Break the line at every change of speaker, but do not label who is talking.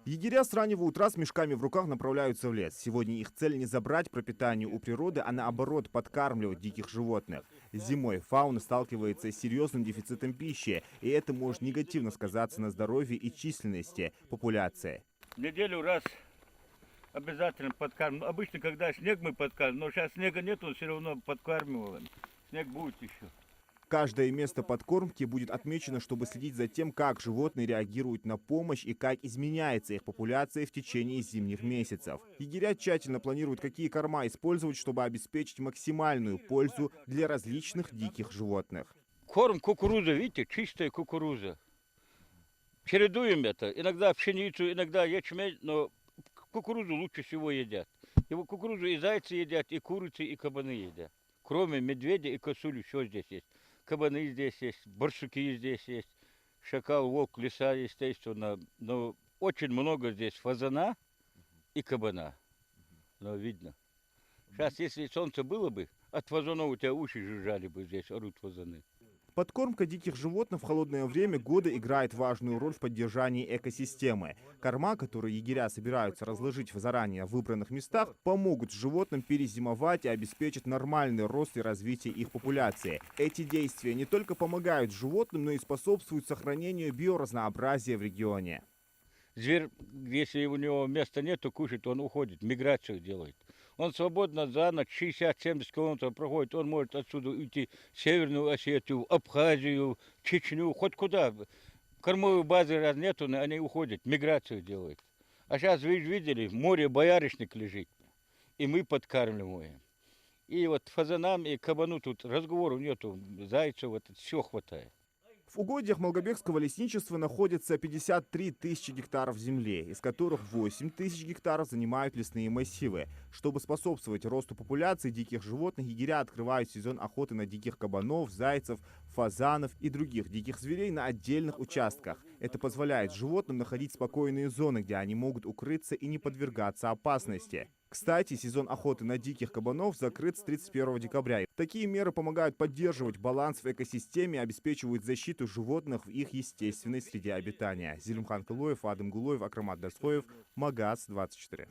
Егеря с раннего утра с мешками в руках направляются в лес. Сегодня их цель не забрать пропитание у природы, а наоборот подкармливать диких животных. Зимой фауна сталкивается с серьезным дефицитом пищи, и это может негативно сказаться на здоровье и численности популяции.
В неделю раз обязательно подкармливаем. Обычно, когда снег мы подкармливаем, но сейчас снега нет, он все равно подкармливаем. Снег будет еще.
Каждое место подкормки будет отмечено, чтобы следить за тем, как животные реагируют на помощь и как изменяется их популяция в течение зимних месяцев. Егеря тщательно планируют, какие корма использовать, чтобы обеспечить максимальную пользу для различных диких животных.
Корм кукуруза, видите, чистая кукуруза. Чередуем это. Иногда пшеницу, иногда ячмень, но кукурузу лучше всего едят. Его кукурузу и зайцы едят, и курицы, и кабаны едят. Кроме медведя и косули, все здесь есть. Кабаны здесь есть, барсуки здесь есть, шакал, волк, лиса, естественно. Но очень много здесь фазана и кабана. Но видно. Сейчас, если солнце было бы, от фазанов у тебя уши жужжали бы здесь, орут фазаны.
Подкормка диких животных в холодное время года играет важную роль в поддержании экосистемы. Корма, которые егеря собираются разложить в заранее выбранных местах, помогут животным перезимовать и обеспечат нормальный рост и развитие их популяции. Эти действия не только помогают животным, но и способствуют сохранению биоразнообразия в регионе.
Зверь, если у него места нету кушать, он уходит, миграцию делает. Он свободно за ночь 60-70 километров проходит, он может отсюда уйти в Северную Осетию, Абхазию, Чечню, хоть куда. Кормовой базы раз нету, они уходят, миграцию делают. А сейчас вы же видели, в море боярышник лежит, и мы подкармливаем. И вот фазанам и кабану тут разговоров нету, зайцев, вот, все хватает.
В угодьях Малгобекского лесничества находится 53 тысячи гектаров земли, из которых 8 тысяч гектаров занимают лесные массивы. Чтобы способствовать росту популяции диких животных, егеря открывают сезон охоты на диких кабанов, зайцев, фазанов и других диких зверей на отдельных участках. Это позволяет животным находить спокойные зоны, где они могут укрыться и не подвергаться опасности. Кстати, сезон охоты на диких кабанов закрыт с 31 декабря. Такие меры помогают поддерживать баланс в экосистеме и обеспечивают защиту животных в их естественной среде обитания. Зелимхан Кылоев, Адам Гулоев, Акрамат Дасхоев, Магаз 24.